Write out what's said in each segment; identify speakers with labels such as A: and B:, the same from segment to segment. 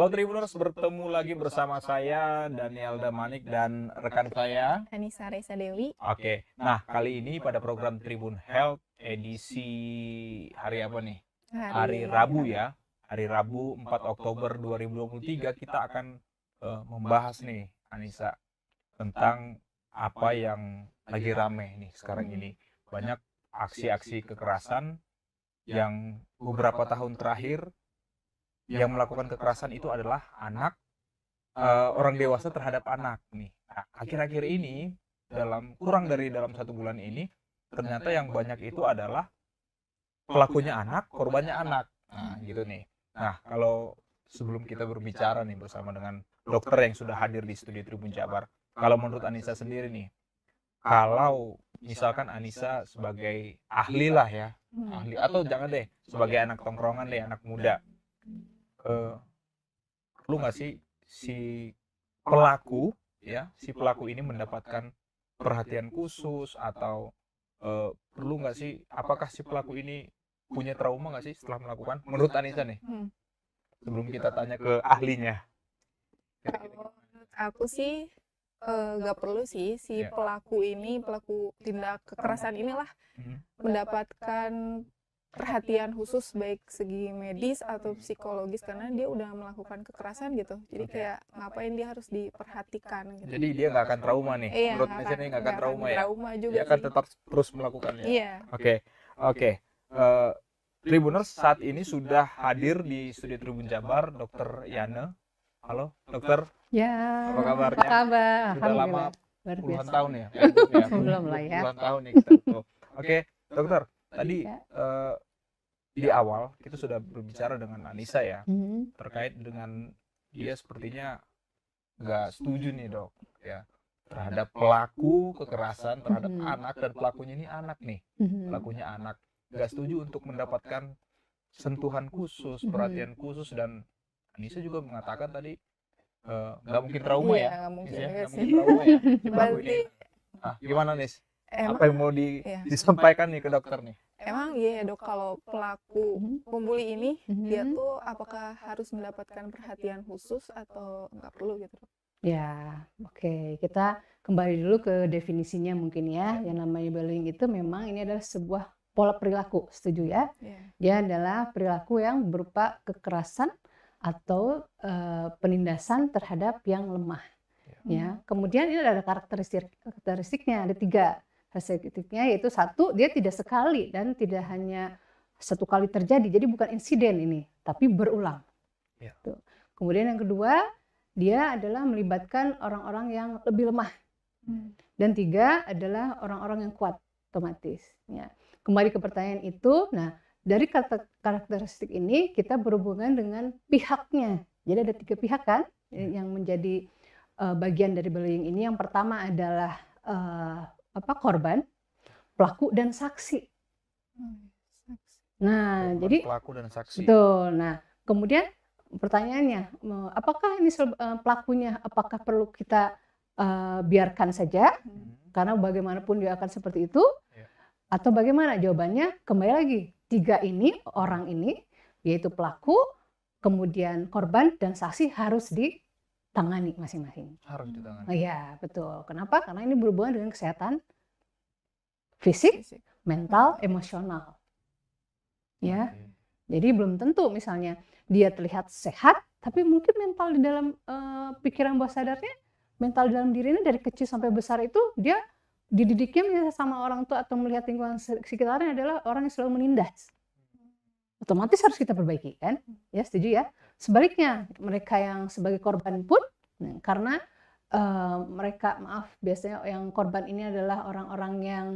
A: Halo Tribuners, bertemu lagi bersama saya Daniel Damanik dan rekan saya
B: Anissa Reza Dewi.
A: Oke, nah kali ini pada program Tribun Health edisi hari apa nih? Hari Rabu ya. Hari Rabu 4 Oktober 2023 kita akan membahas nih Anissa tentang apa yang lagi rame nih sekarang ini. Banyak aksi-aksi kekerasan yang beberapa tahun terakhir yang melakukan kekerasan itu adalah orang dewasa terhadap anak nih. Nah, akhir-akhir ini kurang dari dalam 1 bulan ini ternyata yang banyak itu adalah pelakunya anak, korbannya anak. Nah, gitu nih. Nah, kalau sebelum kita berbicara nih bersama dengan dokter yang sudah hadir di studio Tribun Jabar, kalau menurut Anissa sendiri nih, kalau misalkan Anissa sebagai ahli lah ya, ahli atau jangan deh sebagai anak tongkrongan deh, anak muda, perlu nggak sih si pelaku ini mendapatkan perhatian khusus atau perlu nggak sih, apakah si pelaku ini punya trauma nggak sih setelah melakukan, menurut Anissa nih, sebelum kita tanya ke ahlinya?
B: Kalau menurut aku sih nggak perlu sih si pelaku tindak kekerasan inilah mendapatkan perhatian khusus baik segi medis atau psikologis karena dia udah melakukan kekerasan gitu. Jadi kayak ngapain dia harus diperhatikan gitu.
A: Jadi dia nggak akan trauma nih.
B: Iya,
A: Menurut Anissa nih nggak akan trauma ya.
B: Juga
A: Dia akan
B: sih.
A: tetap terus melakukannya.
B: Iya.
A: Oke. Tribuners, saat ini sudah hadir di studio Tribun Jabar Dr. Yana. Halo, dokter.
C: Ya.
A: Apa kabarnya?
C: Apa kabar?
A: Sudah lama,
C: Luar
A: puluhan
C: biasa.
A: tahun ya?
C: Belum lah ya.
A: Puluhan tahun nih kita. Oke, dokter. Tadi di awal kita sudah berbicara dengan Anissa ya, terkait dengan dia sepertinya nggak setuju nih dok ya terhadap pelaku kekerasan terhadap anak, dan pelakunya ini anak nih, pelakunya anak nggak setuju untuk mendapatkan sentuhan khusus, perhatian khusus, dan Anissa juga mengatakan tadi nggak mungkin trauma ya,
B: nggak mungkin
A: trauma ya si pelaku ini. Gimana Nis? Apa yang mau disampaikan nih ke dokter nih?
B: Emang iya dok, kalau pelaku pembuli ini dia tuh apakah harus mendapatkan perhatian khusus atau nggak perlu gitu dok?
C: Ya, oke. Kita kembali dulu ke definisinya mungkin ya. Yang namanya bullying itu memang ini adalah sebuah pola perilaku, setuju ya? Dia adalah perilaku yang berupa kekerasan atau penindasan terhadap yang lemah. Ya. Kemudian ini ada karakteristiknya, ada 3. Karakteristiknya yaitu 1, dia tidak sekali dan tidak hanya 1 kali terjadi, jadi bukan insiden ini, tapi berulang. Tuh. Kemudian yang kedua, dia adalah melibatkan orang-orang yang lebih lemah. Dan 3 adalah orang-orang yang kuat otomatis. Ya. Kembali ke pertanyaan itu, nah dari karakteristik ini kita berhubungan dengan pihaknya. Jadi ada 3 pihak kan yang menjadi bagian dari bullying ini. Yang pertama adalah korban, pelaku, dan saksi. Nah, korban, jadi
A: pelaku dan saksi.
C: Betul. Nah, kemudian pertanyaannya, apakah ini pelakunya, apakah perlu kita biarkan saja karena bagaimanapun dia akan seperti itu, atau bagaimana? Jawabannya kembali lagi, 3 ini, orang ini, yaitu pelaku, kemudian korban dan saksi harus ditangani masing-masing.
A: Harus ditangani.
C: Iya, betul. Kenapa? Karena ini berhubungan dengan kesehatan fisik, mental, emosional. Ya. Jadi belum tentu misalnya dia terlihat sehat, tapi mungkin mental di dalam pikiran bawah sadarnya, mental di dalam dirinya dari kecil sampai besar itu dia dididiknya misalnya sama orang tua atau melihat lingkungan sekitarnya adalah orang yang selalu menindas. Otomatis harus kita perbaiki kan? Ya, setuju ya? Sebaliknya, mereka yang sebagai korban pun karena mereka, biasanya yang korban ini adalah orang-orang yang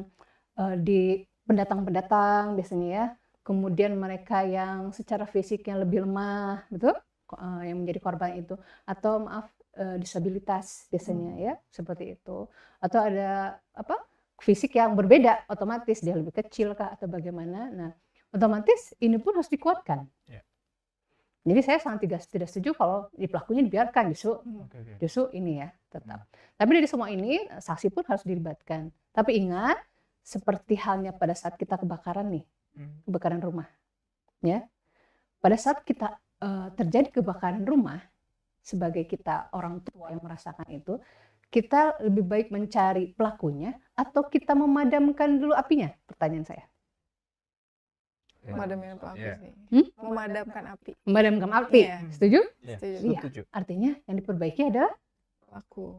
C: di pendatang-pendatang biasanya ya. Kemudian mereka yang secara fisiknya lebih lemah, betul? Yang menjadi korban itu, atau disabilitas biasanya ya, seperti itu. Atau ada fisik yang berbeda, otomatis dia lebih kecil kah atau bagaimana. Nah, otomatis ini pun harus dikuatkan. Jadi saya sangat tidak setuju kalau di pelakunya dibiarkan, justru ini ya tetap. Tapi dari semua ini saksi pun harus dilibatkan. Tapi ingat, seperti halnya pada saat kita kebakaran nih, kebakaran rumah, ya. Pada saat kita terjadi kebakaran rumah, sebagai kita orang tua yang merasakan itu, kita lebih baik mencari pelakunya atau kita memadamkan dulu apinya? Pertanyaan saya.
B: Memadamkan pelaku sih. Memadamkan api.
C: Memadamkan api.
B: Iya.
C: Setuju?
B: Setuju.
C: Iya.
A: Setuju.
C: Artinya yang diperbaiki adalah
B: Pelaku.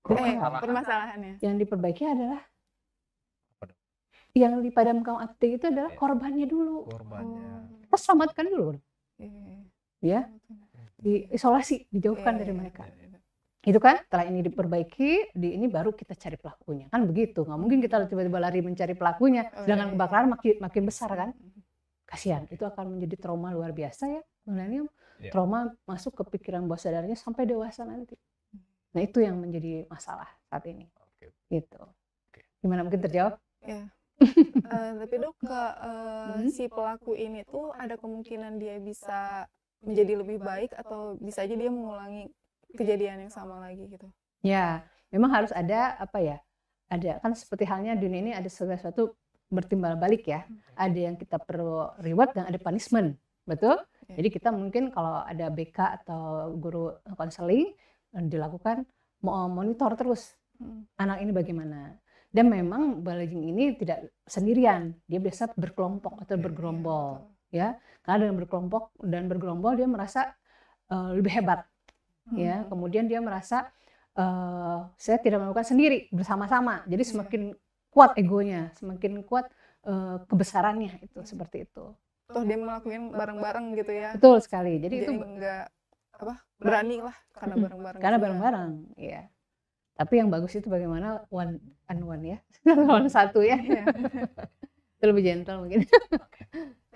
A: Permasalahan.
B: Permasalahannya.
C: yang diperbaiki adalah
A: Apa dong?
C: yang dipadamkan api itu adalah korbannya dulu.
A: Korbannya.
C: Kita selamatkan dulu,
B: Iya.
C: ya, diisolasi, dijauhkan
B: Iya,
C: dari
B: iya,
C: mereka.
B: iya.
C: Itu kan, setelah ini diperbaiki, ini baru kita cari pelakunya, kan begitu. Nggak mungkin kita tiba-tiba lari mencari pelakunya,
B: Oh,
C: sedangkan
B: iya.
C: kebakaran makin besar kan. Kasihan, itu akan menjadi trauma luar biasa ya, milenium.
A: Iya.
C: Trauma masuk ke pikiran bawah sadarnya sampai dewasa nanti. Nah itu yang menjadi masalah saat ini.
A: Oke.
C: Gitu.
A: Oke.
C: Gimana, mungkin terjawab?
B: Ya. Tapi Dok, si pelaku ini tuh ada kemungkinan dia bisa menjadi lebih baik atau bisa aja dia mengulangi kejadian yang sama lagi gitu.
C: Ya, memang harus ada apa ya? Ada kan seperti halnya dunia ini ada sesuatu bertimbal balik ya. Ada yang kita perlu reward dan ada punishment, betul?
B: Ya.
C: Jadi kita mungkin kalau ada BK atau guru konseling dilakukan monitor terus anak ini bagaimana. Dan memang bullying ini tidak sendirian, dia biasa berkelompok atau bergerombol, ya. Karena dengan berkelompok dan bergerombol dia merasa lebih hebat, ya. Kemudian dia merasa saya tidak melakukan sendiri, bersama-sama. Jadi semakin kuat egonya, semakin kuat kebesarannya itu seperti itu.
B: Toh dia melakukan bareng-bareng gitu ya.
C: Betul sekali. Jadi itu
B: enggak berani lah karena bareng-bareng.
C: Karena bareng-bareng, ya. Tapi yang bagus itu bagaimana one on one ya, lawan satu ya. Itu lebih gentle mungkin.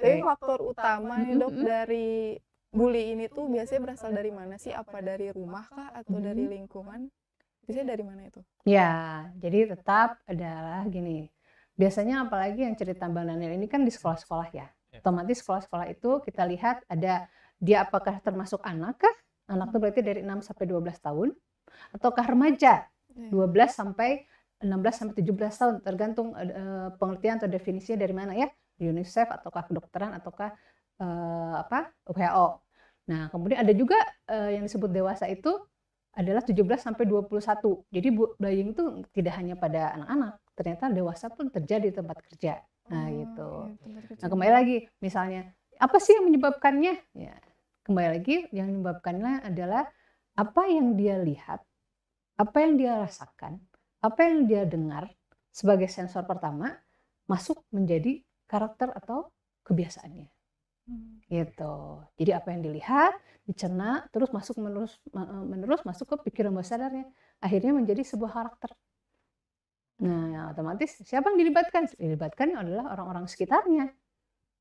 B: Jadi faktor utama nih Dok dari bully ini tuh biasanya berasal dari mana sih? Apa dari rumah kah atau dari lingkungan? Biasanya dari mana itu?
C: Ya, jadi tetap adalah gini. Biasanya apalagi yang cerita Bang Daniel ini kan di sekolah-sekolah ya. Otomatis sekolah-sekolah itu kita lihat ada dia apakah termasuk anak kah? Anak itu berarti dari 6 sampai 12 tahun ataukah remaja? 12 sampai 16 sampai 17 tahun tergantung pengertian atau definisinya dari mana ya, UNICEF ataukah kedokteran ataukah WHO. Nah, kemudian ada juga yang disebut dewasa itu adalah 17 sampai 21. Jadi bullying itu tidak hanya pada anak-anak, ternyata dewasa pun terjadi di tempat kerja. Nah, gitu. Nah, kembali lagi misalnya apa sih yang menyebabkannya? Ya, kembali lagi yang menyebabkannya adalah apa yang dia lihat, apa yang dia rasakan, apa yang dia dengar sebagai sensor pertama masuk menjadi karakter atau kebiasaannya. Gitu. Jadi apa yang dilihat, dicerna, terus masuk menerus masuk ke pikiran bawah sadarnya, akhirnya menjadi sebuah karakter. Nah, otomatis siapa yang dilibatkan? Dilibatkan adalah orang-orang sekitarnya,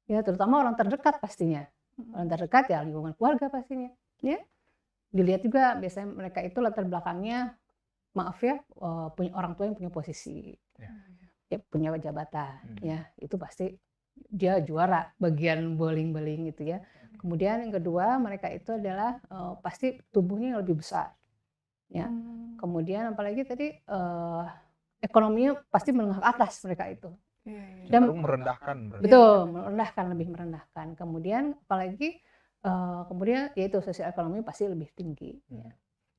C: ya, terutama orang terdekat pastinya. Orang terdekat ya lingkungan keluarga pastinya, ya. Dilihat juga biasanya mereka itu latar belakangnya, maaf ya, punya orang tua yang punya posisi, ya, punya jabatan, ya, itu pasti dia juara bagian bowling-bowling gitu ya. Kemudian yang kedua mereka itu adalah pasti tubuhnya yang lebih besar, ya. Kemudian apalagi tadi ekonominya pasti menengah ke atas mereka itu.
A: Dan merendahkan.
C: Betul, merendahkan, lebih merendahkan. Kemudian apalagi kemudian yaitu sosial ekonomi pasti lebih tinggi. Ya.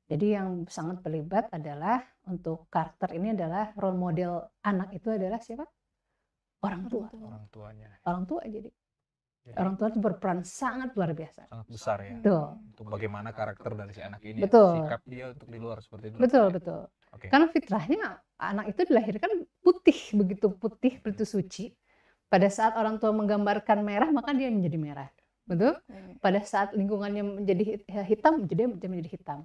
C: Jadi yang sangat terlibat adalah untuk karakter ini adalah role model anak itu adalah siapa? Orang tua.
A: Orang tuanya.
C: Orang tua jadi orang tua itu berperan sangat luar biasa.
A: Sangat besar ya.
C: Betul.
A: Untuk bagaimana karakter dari si anak ini.
C: Betul.
A: Sikap dia untuk di luar seperti itu.
C: Betul, betul.
A: Okay.
C: Karena fitrahnya anak itu dilahirkan putih, begitu suci. Pada saat orang tua menggambarkan merah, maka dia menjadi merah. Betul? Pada saat lingkungannya menjadi hitam, dia menjadi hitam.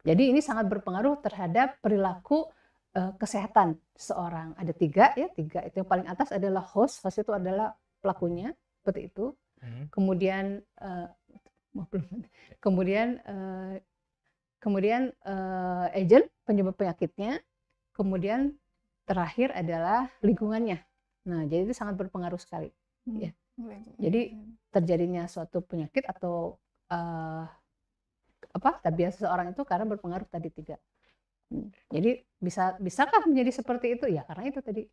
C: Jadi ini sangat berpengaruh terhadap perilaku kesehatan seseorang. Ada tiga itu yang paling atas adalah host itu adalah pelakunya, seperti itu. Kemudian agent penyebab penyakitnya, kemudian terakhir adalah lingkungannya. Nah, jadi itu sangat berpengaruh sekali. Ya. Jadi terjadinya suatu penyakit atau tabiat seseorang itu karena berpengaruh tadi tiga. Jadi bisakah menjadi seperti itu ya karena itu tadi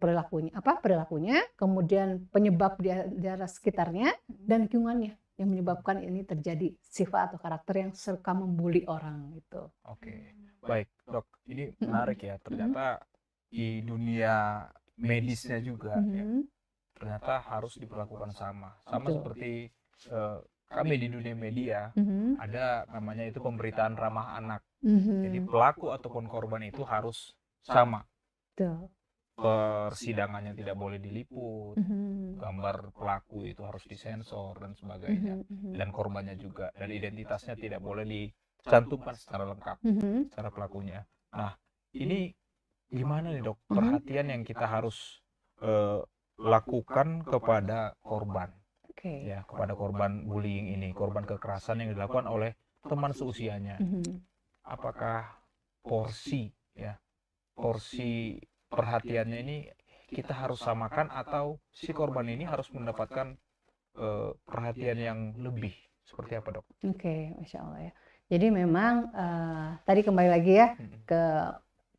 C: perilakunya, kemudian penyebab di daerah sekitarnya dan lingkungannya yang menyebabkan ini terjadi sifat atau karakter yang suka membuli orang gitu.
A: Oke, baik dok. Ini menarik ya. Ternyata di dunia medisnya juga ya, ternyata harus diperlakukan sama. Sama
C: Betul.
A: seperti kami di dunia media ada namanya itu pemberitaan ramah anak. Jadi pelaku ataupun korban itu harus sama.
C: Betul.
A: Persidangannya tidak boleh diliput, gambar pelaku itu harus disensor dan sebagainya, dan korbannya juga, dan identitasnya tidak boleh dicantumkan secara lengkap secara pelakunya. Nah, ini gimana nih dok perhatian yang kita harus lakukan kepada korban, ya, kepada korban bullying ini, korban kekerasan yang dilakukan oleh teman seusianya. Apakah porsi perhatiannya ini kita harus samakan, atau si korban ini harus mendapatkan perhatian yang lebih, seperti apa dok?
C: Oke, Masya Allah ya. Jadi memang tadi kembali lagi ya ke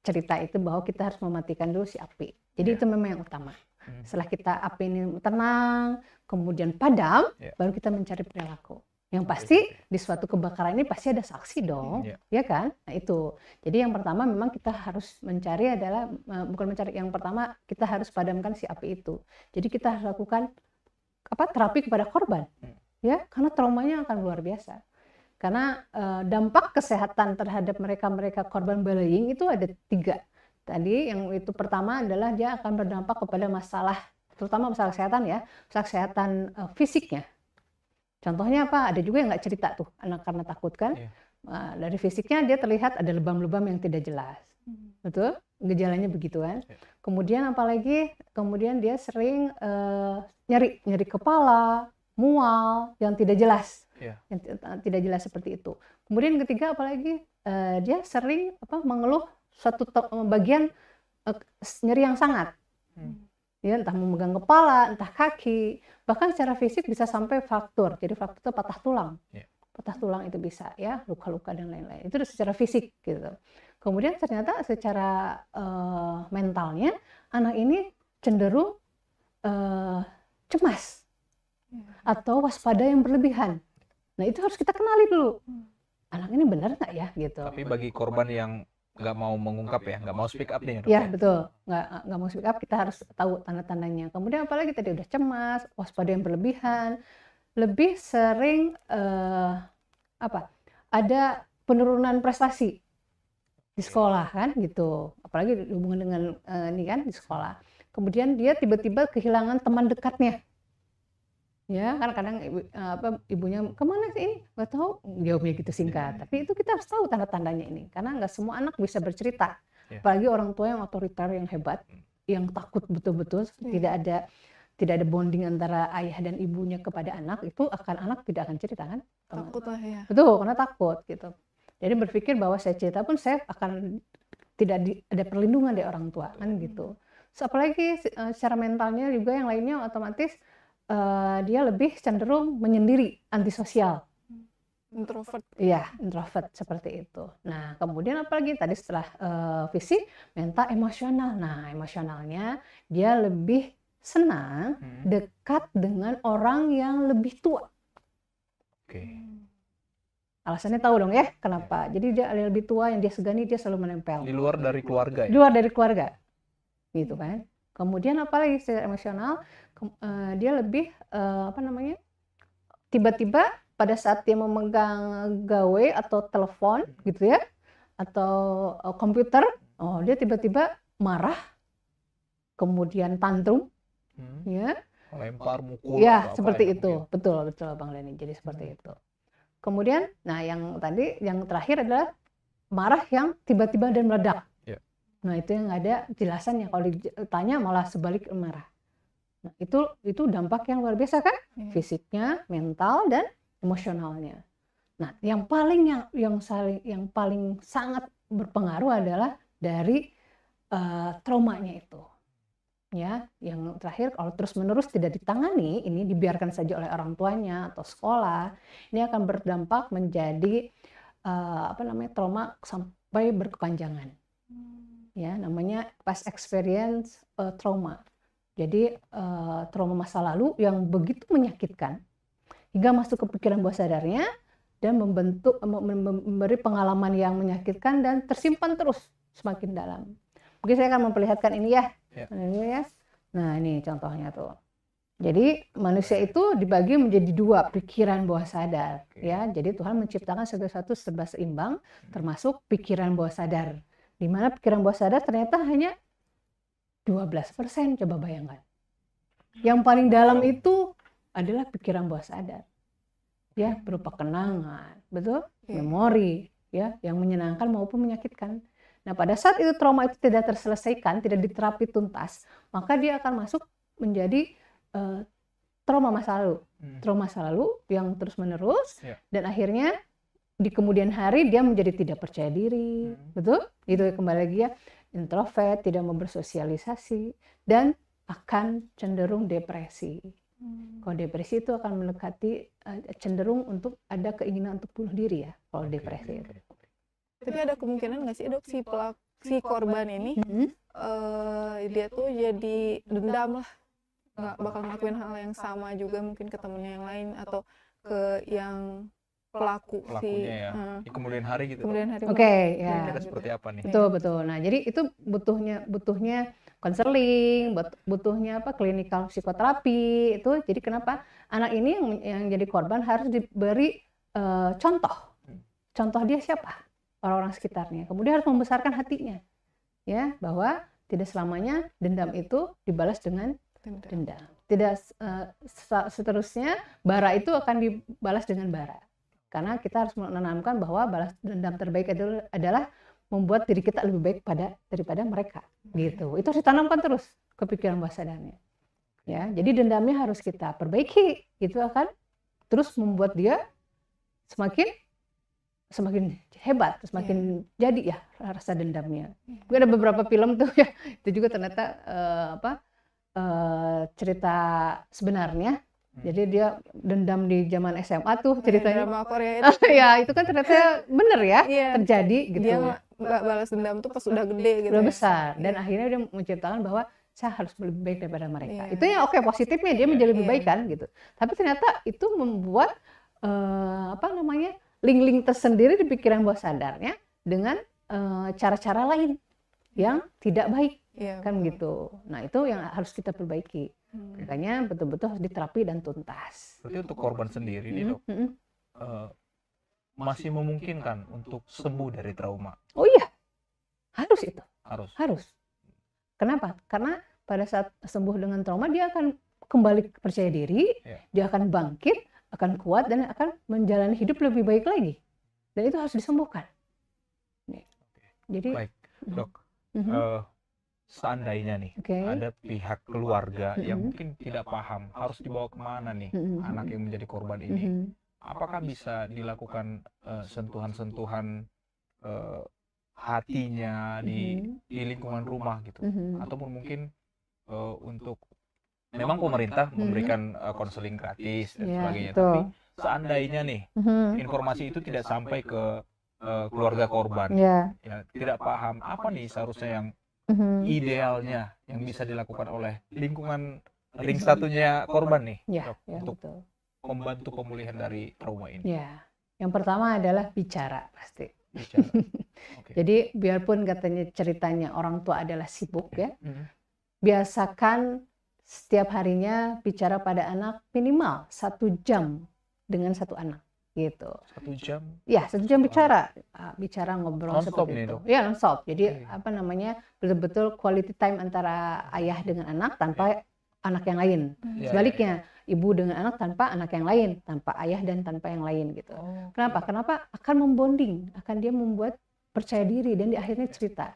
C: cerita itu bahwa kita harus mematikan dulu si api. Jadi itu memang yang utama. Setelah kita api ini tenang, kemudian padam, baru kita mencari perilaku. Yang pasti di suatu kebakaran ini pasti ada saksi dong, ya kan? Nah itu. Jadi yang pertama memang kita harus mencari adalah, bukan mencari, yang pertama kita harus padamkan si api itu. Jadi kita harus lakukan terapi kepada korban, ya, karena traumanya akan luar biasa. Karena dampak kesehatan terhadap mereka korban bullying itu ada 3. Tadi yang itu pertama adalah dia akan berdampak kepada masalah, terutama masalah kesehatan ya, masalah kesehatan fisiknya. Contohnya apa? Ada juga yang nggak cerita tuh, anak karena takut kan. Dari fisiknya dia terlihat ada lebam-lebam yang tidak jelas. Betul? Gejalanya begitu kan. Kemudian apalagi, kemudian dia sering nyeri kepala, mual, yang tidak jelas. Yang tidak jelas seperti itu. Kemudian ketiga apalagi, dia sering mengeluh suatu bagian nyeri yang sangat. Ya, entah memegang kepala, entah kaki, bahkan secara fisik bisa sampai fraktur. Jadi fraktur itu patah tulang. Patah tulang itu bisa ya, luka-luka dan lain-lain. Itu secara fisik gitu. Kemudian ternyata secara mentalnya anak ini cenderung cemas atau waspada yang berlebihan. Nah, itu harus kita kenali dulu. Anak ini benar nggak ya gitu.
A: Tapi bagi korban yang nggak mau mengungkap ya, nggak mau speak up nih dok.
C: Ya betul, nggak mau speak up, kita harus tahu tanda-tandanya. Kemudian apalagi tadi udah cemas, waspada yang berlebihan, lebih sering ada penurunan prestasi di sekolah kan gitu, apalagi hubungan dengan ini kan di sekolah. Kemudian dia tiba-tiba kehilangan teman dekatnya. Ya, kadang-kadang ibunya kemana sih ini? Nggak tahu, jawabnya gitu singkat. Tapi itu kita harus tahu tanda-tandanya ini, karena nggak semua anak bisa bercerita. Apalagi orang tua yang otoriter, yang hebat, yang takut betul-betul, tidak ada bonding antara ayah dan ibunya kepada anak, itu anak tidak akan cerita kan?
B: Takut lah ya.
C: Betul, karena takut gitu. Jadi berpikir bahwa saya cerita pun saya akan tidak ada perlindungan dari orang tua kan gitu. So, apalagi secara mentalnya juga yang lainnya otomatis dia lebih cenderung menyendiri, antisosial.
B: Introvert.
C: Iya, introvert seperti itu. Nah, kemudian apalagi tadi setelah fisik, mental, emosional. Nah, emosionalnya dia lebih senang dekat dengan orang yang lebih tua. Alasannya tahu dong ya, kenapa? Jadi dia lebih tua yang dia segani, dia selalu menempel.
A: Di luar dari keluarga ya?
C: Di luar dari keluarga. Gitu kan. Kemudian apalagi secara emosional, dia lebih tiba-tiba pada saat dia memegang gawe atau telepon gitu ya, atau komputer, dia tiba-tiba marah, kemudian tantrum, ya,
A: lempar, mukul,
C: ya seperti itu, betul Bang Leni. Jadi seperti itu. Kemudian, nah yang terakhir adalah marah yang tiba-tiba dan meledak. Nah itu yang ada jelasannya, kalau ditanya malah sebalik marah. Nah itu dampak yang luar biasa kan, fisiknya, mental dan emosionalnya. Nah yang paling sangat berpengaruh adalah dari traumanya itu. Ya, yang terakhir kalau terus-menerus tidak ditangani, ini dibiarkan saja oleh orang tuanya atau sekolah, ini akan berdampak menjadi trauma sampai berkepanjangan. Ya, namanya past experience trauma. Jadi trauma masa lalu yang begitu menyakitkan, hingga masuk ke pikiran bawah sadarnya dan memberi pengalaman yang menyakitkan dan tersimpan terus semakin dalam. Mungkin saya akan memperlihatkan ini ya. Nah, ini contohnya tuh. Jadi manusia itu dibagi menjadi 2 pikiran bawah sadar, ya. Jadi Tuhan menciptakan segala sesuatu serba seimbang, termasuk pikiran bawah sadar. Di mana pikiran bawah sadar ternyata hanya 12%, coba bayangkan. Yang paling dalam itu adalah pikiran bawah sadar, ya, berupa kenangan, betul, memori, ya, yang menyenangkan maupun menyakitkan. Nah, pada saat itu trauma itu tidak terselesaikan, tidak diterapi tuntas, maka dia akan masuk menjadi trauma masa lalu yang terus menerus, dan akhirnya di kemudian hari dia menjadi tidak percaya diri, betul? Itu kembali lagi ya, introvert, tidak mau bersosialisasi, dan akan cenderung depresi. Kalau depresi itu akan mendekati cenderung untuk ada keinginan untuk bunuh diri ya, kalau depresi itu.
B: Tapi ada kemungkinan nggak sih dok si korban ini dia tuh jadi dendam lah, nggak bakal ngelakuin hal yang sama juga mungkin ke temennya yang lain atau ke yang pelakunya
A: ya. Di kemudian hari gitu.
C: Oke, ya.
A: Seperti apa nih?
C: Betul. Nah, jadi itu butuhnya konseling, butuhnya klinikal psikoterapi itu. Jadi kenapa anak ini yang jadi korban harus diberi contoh. Contoh dia siapa? Orang-orang sekitarnya. Kemudian harus membesarkan hatinya. Ya, bahwa tidak selamanya dendam itu dibalas dengan dendam. Tidak seterusnya bara itu akan dibalas dengan bara. Karena kita harus menanamkan bahwa balas dendam terbaik adalah membuat diri kita lebih baik daripada mereka. Gitu. Itu harus ditanamkan terus ke pikiran bawah sadarnya. Ya, jadi dendamnya harus kita perbaiki. Itu akan terus membuat dia semakin hebat, semakin jadi ya rasa dendamnya. Ada beberapa film tuh ya, itu juga ternyata cerita sebenarnya. Jadi dia dendam di zaman SMA tuh ceritanya.
B: Drama Korea itu.
C: Ya, itu kan ternyata bener ya, terjadi gitu.
B: Dia balas dendam tuh pas udah gede gitu.
C: Udah besar. Dan akhirnya dia menciptakan bahwa saya harus lebih baik daripada mereka. Itu yang positifnya dia menjadi lebih baik kan gitu. Tapi ternyata itu membuat link-link tersendiri di pikiran bawah sadarnya dengan cara-cara lain yang tidak baik. Kan gitu. Nah, itu yang harus kita perbaiki. Makanya betul-betul harus diterapi dan tuntas.
A: Berarti untuk korban sendiri nih dok, masih memungkinkan untuk sembuh dari trauma?
C: Oh iya, harus itu.
A: Harus.
C: Kenapa? Karena pada saat sembuh dengan trauma dia akan kembali percaya diri, dia akan bangkit, akan kuat dan akan menjalani hidup lebih baik lagi. Dan itu harus disembuhkan. Jadi,
A: baik, dok. Seandainya nih ada pihak keluarga yang mungkin tidak paham harus dibawa kemana nih anak yang menjadi korban ini, apakah bisa dilakukan sentuhan-sentuhan hatinya di lingkungan rumah gitu, ataupun mungkin untuk memang pemerintah memberikan konseling gratis dan sebagainya, tapi seandainya nih informasi itu tidak sampai ke keluarga korban, ya tidak paham, apa nih seharusnya yang idealnya yang bisa dilakukan oleh lingkungan ring satunya korban nih, untuk membantu pemulihan dari trauma ini?
C: Ya, yang pertama adalah bicara pasti. Jadi biarpun katanya ceritanya orang tua adalah sibuk ya, biasakan setiap harinya bicara pada anak minimal 1 jam dengan satu anak. Gitu.
A: 1 jam?
C: Ya, 1 jam bicara ngobrol seperti itu. Ya, non-stop. Jadi betul-betul quality time antara ayah dengan anak tanpa anak yang lain. Sebaliknya, ibu dengan anak tanpa anak yang lain, tanpa ayah dan tanpa yang lain gitu. Kenapa? Kenapa? Akan membonding, akan dia membuat percaya diri dan di akhirnya cerita.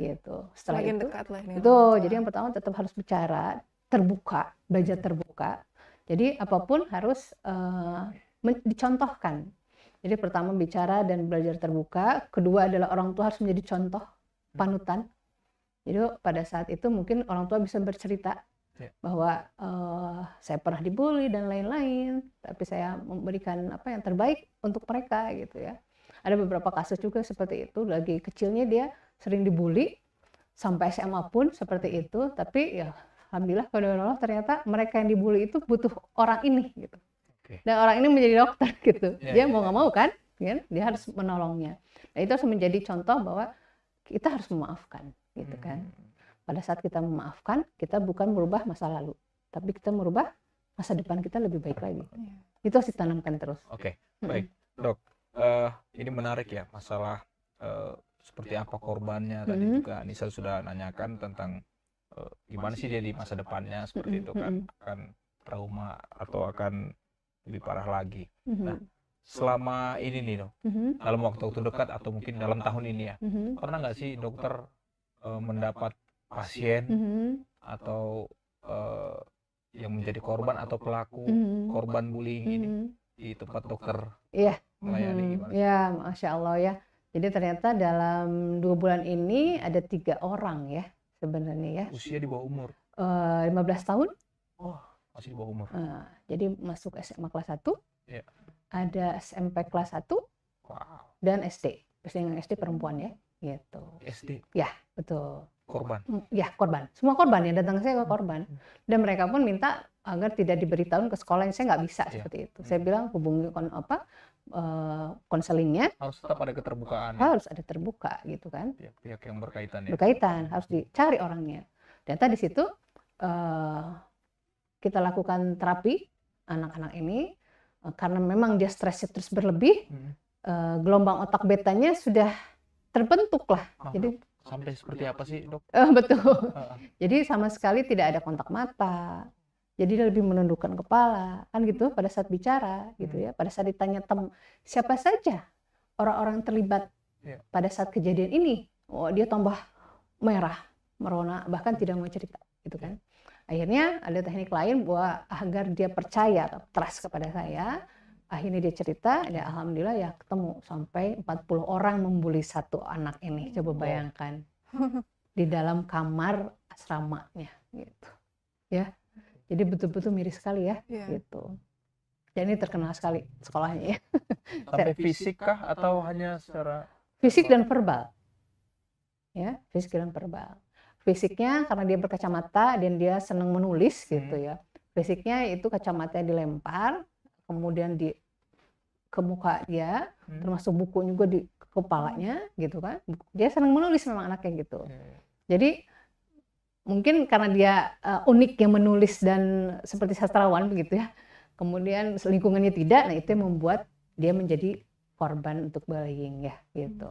C: Gitu. Setelah itu, dekat lah itu. Jadi yang pertama tetap harus bicara, terbuka, belajar terbuka. Jadi apapun harus dicontohkan. Jadi pertama bicara dan belajar terbuka, kedua adalah orang tua harus menjadi contoh panutan. Jadi pada saat itu mungkin orang tua bisa bercerita bahwa saya pernah dibully dan lain-lain, tapi saya memberikan yang terbaik untuk mereka gitu ya. Ada beberapa kasus juga seperti itu, lagi kecilnya dia sering dibully sampai SMA pun seperti itu, tapi ya alhamdulillah pada Allah ternyata mereka yang dibully itu butuh orang ini gitu. Dan orang ini menjadi dokter gitu. Dia
A: Iya,
C: mau nggak mau kan, dia harus menolongnya. Nah itu harus menjadi contoh bahwa kita harus memaafkan, gitu kan. Pada saat kita memaafkan, kita bukan merubah masa lalu, tapi kita merubah masa depan kita lebih baik lagi. Itu harus ditanamkan terus.
A: Oke, baik, Dok. Ini menarik ya, masalah seperti apa korbannya. Tadi juga Anissa sudah nanyakan tentang gimana sih dia di masa depannya seperti itu kan, akan trauma atau akan lebih parah lagi. Nah, selama ini nih Dok, dalam waktu dekat atau mungkin dalam tahun ini ya, pernah nggak sih dokter mendapat pasien atau yang menjadi korban atau pelaku korban bullying ini di tempat dokter melayani gimana?
C: Ya, Masya Allah ya. Jadi ternyata dalam 2 bulan ini ada 3 orang ya sebenarnya ya.
A: Usia di bawah umur?
C: 15 tahun.
A: Oh, masih di bawah umur.
C: Jadi masuk SMA kelas 1, ada SMP kelas 1, dan SD. Yang SD perempuan ya, gitu.
A: SD?
C: Ya, betul.
A: Korban?
C: Ya, korban. Semua korban yang datang ke saya korban. Dan mereka pun minta agar tidak diberitahu ke sekolah. Saya nggak bisa seperti itu. Saya bilang hubungi konselingnya.
A: Harus tetap ada keterbukaan.
C: Harus ada terbuka gitu kan.
A: Pihak yang berkaitan ya.
C: Berkaitan, harus dicari orangnya. Dan tadi situ kita lakukan terapi anak-anak ini karena memang dia stresnya terus berlebih. Gelombang otak betanya sudah terbentuk lah. Jadi
A: sampai seperti apa sih, Dok?
C: Betul. Jadi sama sekali tidak ada kontak mata. Jadi dia lebih menundukkan kepala, kan gitu pada saat bicara gitu ya. Pada saat ditanya siapa saja orang-orang terlibat pada saat kejadian ini, dia tambah merah, merona, bahkan tidak mau cerita gitu kan. Akhirnya ada teknik lain bahwa agar dia percaya, trust kepada saya. Akhirnya dia cerita, ya alhamdulillah ya ketemu sampai 40 orang membuli satu anak ini. Coba bayangkan di dalam kamar asramanya gitu. Ya. Jadi betul-betul miris sekali ya gitu. Dan ini terkenal sekali sekolahnya ya.
A: Sampai fisik kah atau hanya secara
C: fisik dan verbal? Ya, fisik dan verbal. Fisiknya karena dia berkacamata dan dia senang menulis gitu ya. Fisiknya itu kacamatanya dilempar, kemudian ke muka dia, termasuk buku juga di kepalanya gitu kan. Dia senang menulis memang anaknya gitu. Jadi mungkin karena dia unik yang menulis dan seperti sastrawan begitu ya. Kemudian lingkungannya tidak, nah itu yang membuat dia menjadi korban untuk bullying ya gitu.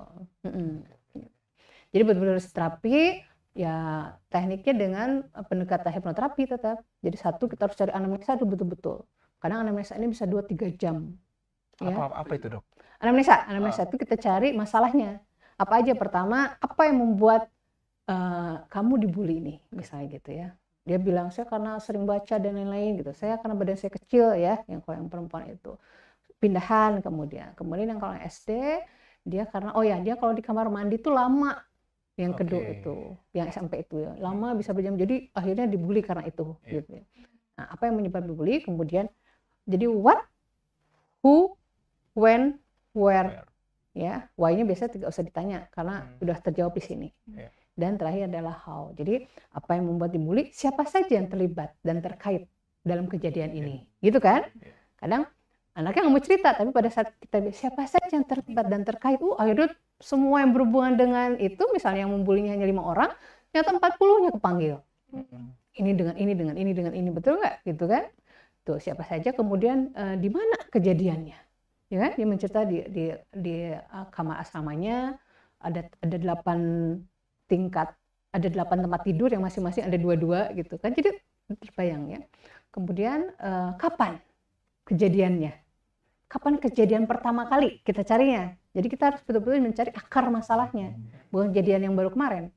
C: Jadi benar-benar terapi ya, tekniknya dengan pendekatan hipnoterapi tetap. Jadi satu kita harus cari anamnesa itu betul-betul. Kadang anamnesa ini bisa 2-3 jam. Ya.
A: Apa itu, Dok?
C: Anamnesa itu kita cari masalahnya. Apa aja? Pertama, apa yang membuat kamu dibully ini, misalnya gitu ya. Dia bilang saya karena sering baca dan lain-lain gitu. Saya karena badan saya kecil ya, yang kalau yang perempuan itu pindahan kemudian yang kalau SD dia karena dia kalau di kamar mandi tuh lama. Yang kedua itu, yang SMP itu ya, lama bisa berjam. Jadi akhirnya dibully karena itu. Gitu ya. Nah, apa yang menyebabkan dibully? Kemudian jadi what, who, when, where. Ya, why-nya biasanya tidak usah ditanya karena sudah terjawab di sini. Dan terakhir adalah how. Jadi apa yang membuat dibully? Siapa saja yang terlibat dan terkait dalam kejadian ini, gitu kan? Kadang anaknya nggak mau cerita, tapi pada saat kita siapa saja yang terlibat dan terkait, akhirnya semua yang berhubungan dengan itu, misalnya yang membulinya hanya 5 orang, ternyata 40-nya kepanggil. Ini dengan ini, dengan ini, dengan ini, betul nggak? Gitu kan? Tuh siapa saja, kemudian di mana kejadiannya? Ya kan? Dia mencerita di kamar asramanya ada 8 tingkat, ada 8 tempat tidur yang masing-masing ada 2-2 gitu kan. Jadi terbayang ya. Kemudian kapan kejadiannya? Kapan kejadian pertama kali kita carinya? Jadi kita harus betul-betul mencari akar masalahnya, bukan kejadian yang baru kemarin.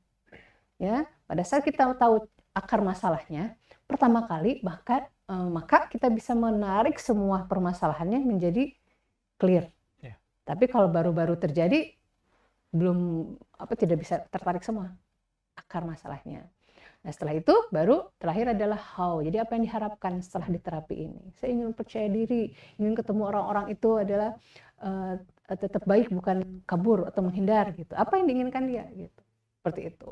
C: Ya, pada saat kita tahu akar masalahnya, pertama kali maka kita bisa menarik semua permasalahannya menjadi clear. Tapi kalau baru-baru terjadi tidak bisa tertarik semua akar masalahnya. Nah setelah itu baru terakhir adalah how. Jadi apa yang diharapkan setelah diterapi ini? Saya ingin percaya diri, ingin ketemu orang-orang itu adalah tetap baik, bukan kabur atau menghindar gitu. Apa yang diinginkan dia gitu. Seperti itu.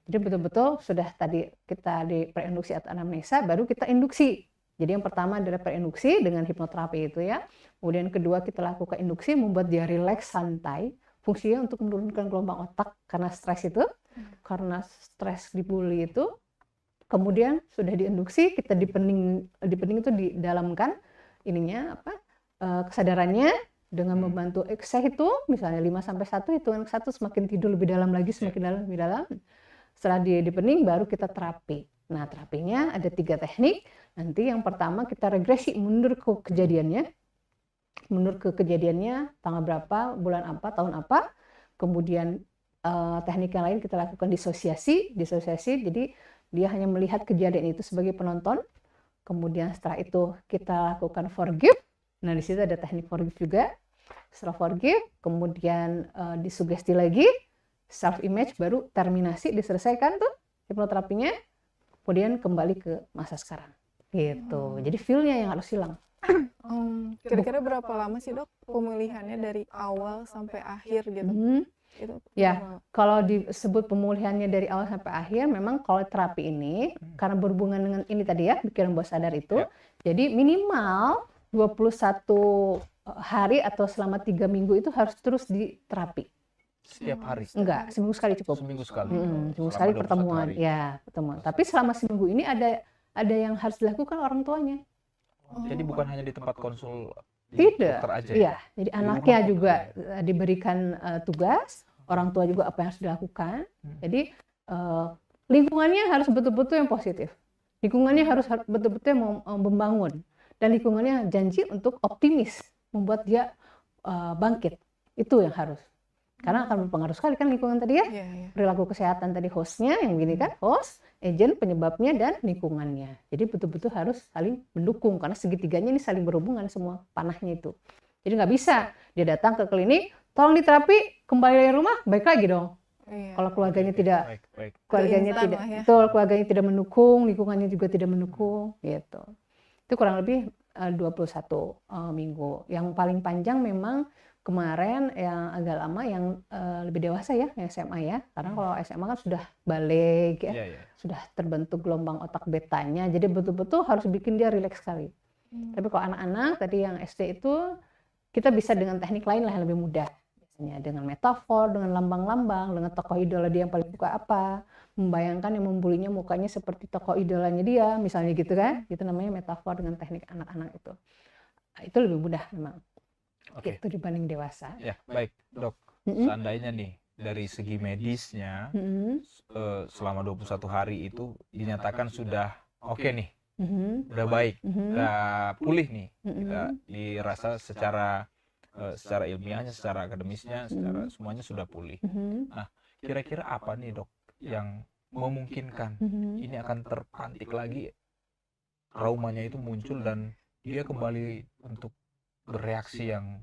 C: Jadi betul-betul sudah tadi kita di preinduksi atau anamnesa, baru kita induksi. Jadi yang pertama adalah preinduksi dengan hipnoterapi itu ya. Kemudian kedua kita lakukan induksi membuat dia rileks santai. Fungsinya untuk menurunkan gelombang otak karena stres itu. Karena stres dibully itu. Kemudian sudah diinduksi, kita dipening itu didalamkan ininya kesadarannya dengan membantu saya itu misalnya 5 sampai 1 hitungan 1 semakin tidur lebih dalam lagi semakin dalam lebih dalam. Setelah dia dipening baru kita terapi. Nah, terapinya ada 3 teknik. Nanti yang pertama kita regresi mundur ke kejadiannya. Mundur ke kejadiannya tanggal berapa, bulan apa, tahun apa. Kemudian teknik yang lain kita lakukan disosiasi. Jadi dia hanya melihat kejadian itu sebagai penonton. Kemudian setelah itu kita lakukan forgive. Nah, di situ ada teknik forgive juga. Setelah forgive, kemudian disugesti lagi, self image baru terminasi, diselesaikan tuh hipnoterapinya. Kemudian kembali ke masa sekarang. Gitu. Jadi feel-nya yang harus hilang.
B: Kira-kira berapa lama sih dok pemulihannya dari awal sampai akhir gitu? Itu
C: ya, kalau disebut pemulihannya dari awal sampai akhir, memang kalau terapi ini karena berhubungan dengan ini tadi ya, pikiran bawah sadar itu, jadi minimal 21 hari atau selama 3 minggu itu harus terus diterapi.
A: Setiap hari?
C: Enggak, seminggu sekali cukup.
A: Seminggu sekali.
C: Seminggu sekali pertemuan, ya pertemuan. Tapi selama seminggu ini ada yang harus dilakukan orang tuanya.
A: Jadi bukan hanya di tempat konsul
C: tidak,
A: dokter aja
C: iya. Jadi anaknya juga diberikan tugas, orang tua juga apa yang harus dilakukan. Jadi lingkungannya harus betul-betul yang positif. Lingkungannya harus betul-betul membangun. Dan lingkungannya janji untuk optimis, membuat dia bangkit. Itu yang harus. Karena akan berpengaruh sekali kan lingkungan tadi ya. Perilaku kesehatan tadi hostnya yang begini kan, host, agent, penyebabnya, dan lingkungannya. Jadi betul-betul harus saling mendukung karena segitiganya ini saling berhubungan semua panahnya itu. Jadi nggak bisa dia datang ke klinik, tolong diterapi, kembali dari rumah, baik lagi dong. Kalau keluarganya tidak, keluarganya tidak mendukung, lingkungannya juga tidak mendukung, gitu. Itu kurang lebih 21 minggu. Yang paling panjang memang kemarin yang agak lama yang lebih dewasa ya, yang SMA ya. Karena kalau SMA kan sudah balik ya, sudah terbentuk gelombang otak betanya. Jadi betul-betul harus bikin dia rileks sekali. Tapi kalau anak-anak tadi yang SD itu kita bisa dengan teknik lain lah yang lebih mudah. Biasanya dengan metafor, dengan lambang-lambang, dengan tokoh idola dia yang paling suka apa. Membayangkan yang membulinya mukanya seperti tokoh idolanya dia, misalnya gitu kan. Itu namanya metafor dengan teknik anak-anak itu. Itu lebih mudah memang. Itu dibanding dewasa.
A: Ya, baik dok. Seandainya nih dari segi medisnya selama 21 hari itu dinyatakan sudah oke nih, udah baik, udah pulih nih, kita dirasa secara ilmiahnya, secara akademisnya, secara semuanya sudah pulih. Nah, kira-kira apa nih dok yang memungkinkan ini akan terpantik lagi, traumanya itu muncul dan dia kembali untuk bereaksi yang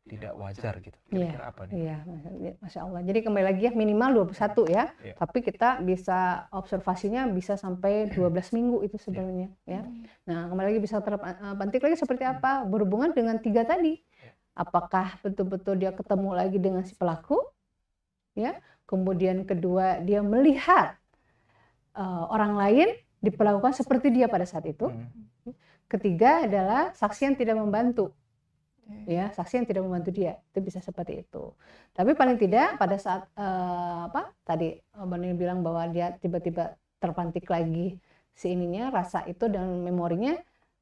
A: tidak wajar gitu. Kira-kira apa nih?
C: Iya, Masya Allah. Jadi kembali lagi ya minimal 21 ya. Tapi kita bisa observasinya bisa sampai 12 minggu itu sebenarnya ya. Nah, kembali lagi bisa terpantik lagi seperti apa? Berhubungan dengan 3 tadi. Apakah betul-betul dia ketemu lagi dengan si pelaku? Ya. Kemudian kedua, dia melihat orang lain diperlakukan seperti dia pada saat itu. Ketiga adalah saksi yang tidak membantu, ya saksi yang tidak membantu dia, itu bisa seperti itu. Tapi paling tidak pada saat tadi Bani bilang bahwa dia tiba-tiba terpantik lagi si ininya, rasa itu dan memorinya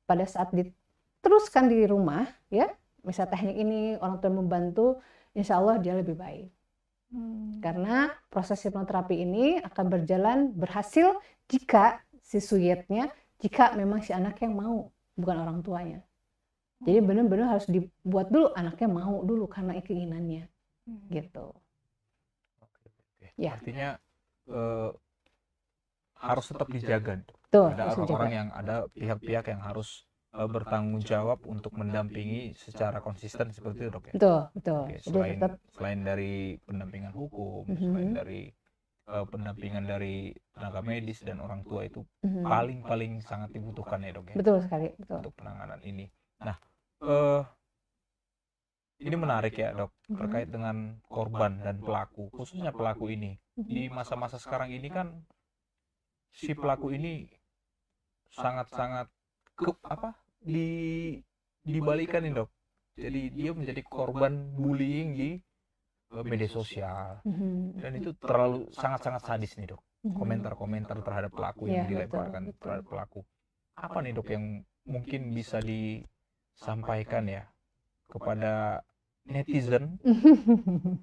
C: pada saat diteruskan di rumah, ya misal teknik ini orang tua membantu, insya Allah dia lebih baik. Karena proses hipnoterapi ini akan berjalan berhasil jika si suyetnya, jika memang si anak yang mau, bukan orang tuanya. Jadi benar-benar harus dibuat dulu anaknya mau dulu karena keinginannya, gitu.
A: Ya. Artinya harus tetap dijaga.
C: Betul,
A: ada orang-orang yang ada pihak-pihak yang harus bertanggung jawab untuk mendampingi secara konsisten seperti itu dok ya.
C: Betul.
A: Selain dari pendampingan hukum, selain dari pendampingan dari tenaga medis dan orang tua itu paling sangat dibutuhkan ya dok ya.
C: Betul sekali.
A: Untuk penanganan ini. Nah, ini menarik ya dok terkait dengan korban dan pelaku, khususnya pelaku ini di masa-masa sekarang ini kan si pelaku ini sangat-sangat di dibalikan nih dok. Jadi dia menjadi korban bullying di media sosial dan itu terlalu sangat-sangat sadis nih dok. Komentar-komentar terhadap pelaku yang dilemparkan terhadap pelaku. Apa nih dok yang mungkin bisa disampaikan ya kepada netizen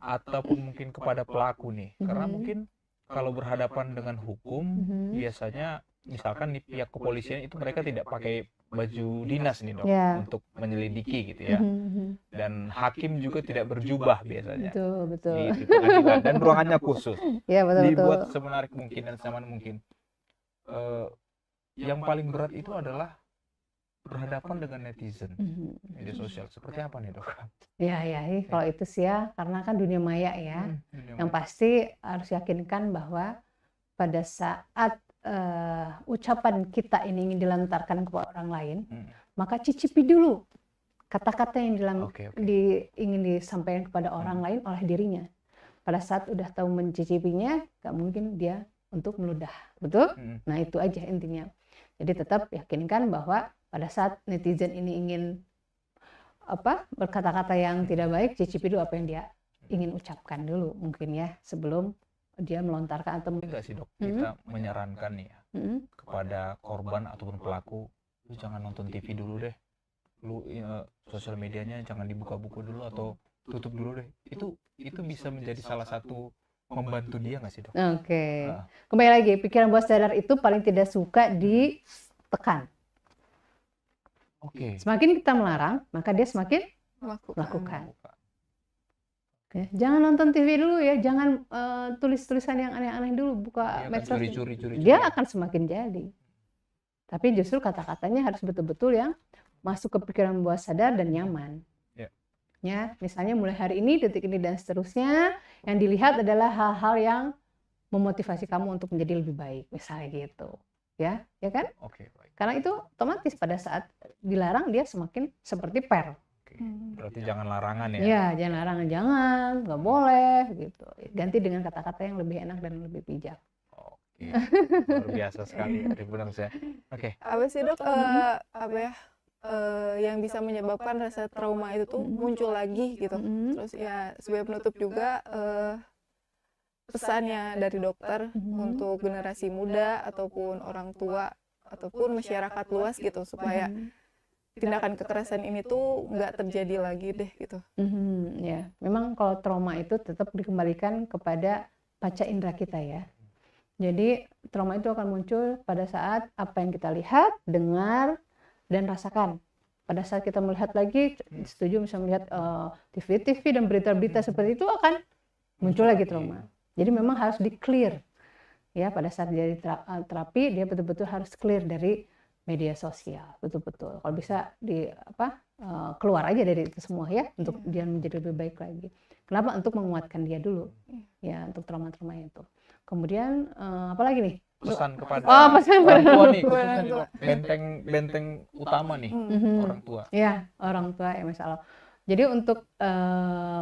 A: ataupun mungkin kepada pelaku nih? Karena mungkin kalau berhadapan dengan hukum biasanya misalkan di pihak kepolisian itu mereka tidak pakai baju dinas nih dok untuk menyelidiki gitu ya, dan hakim juga tidak berjubah biasanya di pengadilan dan ruangannya khusus dibuat semenarik mungkin dan senyaman mungkin. Yang paling berat itu adalah berhadapan dengan netizen media sosial. Seperti apa nih dok?
C: Ya kalau itu sih ya karena kan dunia maya ya, yang pasti harus yakinkan bahwa pada saat ucapan kita ini ingin dilantarkan kepada orang lain, maka cicipi dulu kata-kata yang ingin disampaikan kepada orang lain oleh dirinya. Pada saat udah tahu mencicipinya, gak mungkin dia untuk meludah, betul? Nah itu aja intinya. Jadi tetap yakinkan bahwa pada saat netizen ini ingin berkata-kata yang tidak baik, cicipi dulu apa yang dia ingin ucapkan dulu mungkin ya sebelum dia melontarkan. Atau
A: enggak sih dok, kita menyarankan nih ya kepada korban ataupun pelaku, lu jangan nonton TV dulu deh, lu sosial medianya jangan dibuka-buka dulu atau tutup dulu deh. Itu bisa menjadi salah satu membantu dia nggak sih dok?
C: Kembali lagi, pikiran bawah sadar itu paling tidak suka ditekan. Semakin kita melarang, maka dia semakin melakukan. Jangan nonton TV dulu ya, jangan tulis-tulisan yang aneh-aneh dulu, buka medsos. Dia akan semakin jadi. Tapi justru kata-katanya harus betul-betul yang masuk ke pikiran bawah sadar dan nyaman. Ya, misalnya mulai hari ini, detik ini dan seterusnya, yang dilihat adalah hal-hal yang memotivasi kamu untuk menjadi lebih baik, misalnya gitu. Ya kan?
A: Baik.
C: Karena itu otomatis pada saat dilarang dia semakin seperti per.
A: Berarti jangan larangan ya?
C: Iya, jangan larangan, jangan, nggak boleh gitu. Ganti dengan kata-kata yang lebih enak dan lebih bijak.
A: Luar biasa sekali Tribuners ya.
B: Apa sih dok? Yang bisa menyebabkan rasa trauma itu tuh muncul lagi gitu. Terus ya sebagai penutup juga pesannya dari dokter untuk generasi muda ataupun orang tua ataupun masyarakat luas gitu supaya tindakan kekerasan ini tuh nggak terjadi lagi deh gitu.
C: Ya, memang kalau trauma itu tetap dikembalikan kepada panca indera kita ya. Jadi trauma itu akan muncul pada saat apa yang kita lihat, dengar, dan rasakan. Pada saat kita melihat lagi, setuju misalnya melihat TV dan berita-berita seperti itu akan muncul lagi trauma. Jadi memang harus di-clear. Ya, pada saat dia terapi, dia betul-betul harus clear dari media sosial, betul-betul. Kalau bisa keluar aja dari itu semua ya, untuk dia menjadi lebih baik lagi. Kenapa? Untuk menguatkan dia dulu, ya, untuk trauma-trauma itu. Kemudian apa lagi nih?
A: Pesan kepada
C: pesan
A: orang tua nih, khususnya benteng utama nih, orang tua.
C: Ya, orang tua ya Mas Alo. Jadi untuk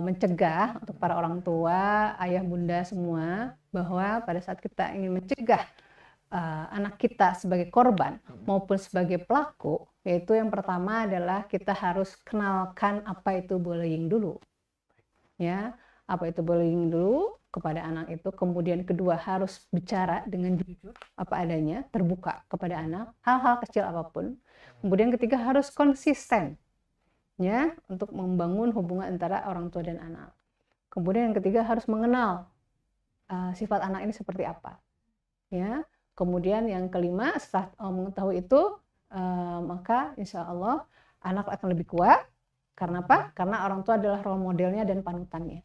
C: mencegah untuk para orang tua, ayah bunda semua, bahwa pada saat kita ingin mencegah anak kita sebagai korban maupun sebagai pelaku, yaitu yang pertama adalah kita harus kenalkan apa itu bullying dulu. Ya, apa itu bullying dulu kepada anak itu. Kemudian kedua, harus bicara dengan jujur apa adanya, terbuka kepada anak, hal-hal kecil apapun. Kemudian ketiga, harus konsisten ya untuk membangun hubungan antara orang tua dan anak. Kemudian yang ketiga, harus mengenal sifat anak ini seperti apa. Ya. Kemudian yang kelima, setelah mengetahui itu, maka insya Allah anak akan lebih kuat. Karena apa? Karena orang tua adalah role modelnya dan panutannya.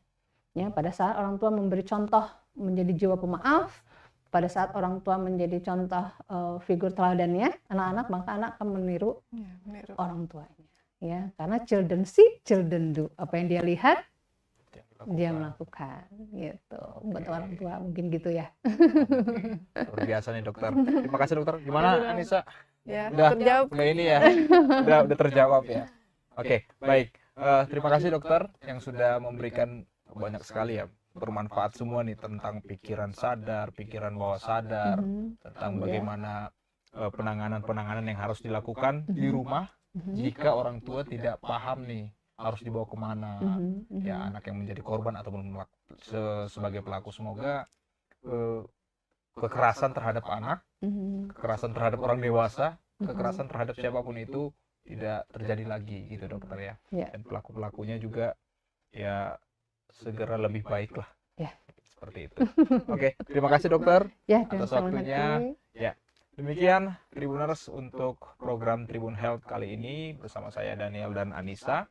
C: Ya, pada saat orang tua memberi contoh menjadi jiwa pemaaf, pada saat orang tua menjadi contoh figur teladannya, anak-anak, maka anak akan meniru orang tuanya. Ya, karena children see, children do. Apa yang dia lihat, dia melakukan. Gitu. Buat orang tua mungkin gitu ya.
A: Luar biasa nih dokter. Terima kasih dokter. Gimana Anissa?
B: Ya,
A: udah
B: terjawab.
A: Udah ini ya. udah terjawab ya. Baik. Terima kasih dokter yang sudah memberikan banyak sekali ya, bermanfaat semua nih tentang pikiran sadar, pikiran bawah sadar, tentang bagaimana penanganan-penanganan yang harus dilakukan di rumah jika orang tua tidak paham nih harus dibawa kemana ya anak yang menjadi korban ataupun sebagai pelaku. Semoga kekerasan terhadap anak, kekerasan terhadap orang dewasa, kekerasan terhadap siapapun itu tidak terjadi lagi gitu dokter ya. Dan pelaku-pelakunya juga ya segera lebih baik lah. Seperti itu. Oke, terima kasih dokter atas waktunya. Ya, demikian Tribuners untuk program Tribun Health kali ini bersama saya Daniel dan Anissa.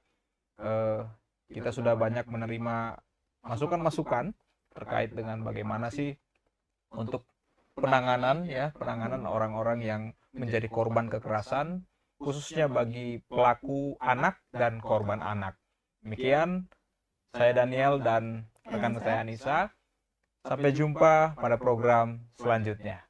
A: Kita sudah banyak menerima masukan-masukan terkait dengan bagaimana sih untuk penanganan orang-orang yang menjadi korban kekerasan, khususnya bagi pelaku anak dan korban anak. Demikian saya Daniel dan rekan saya Anissa. Sampai jumpa pada program selanjutnya.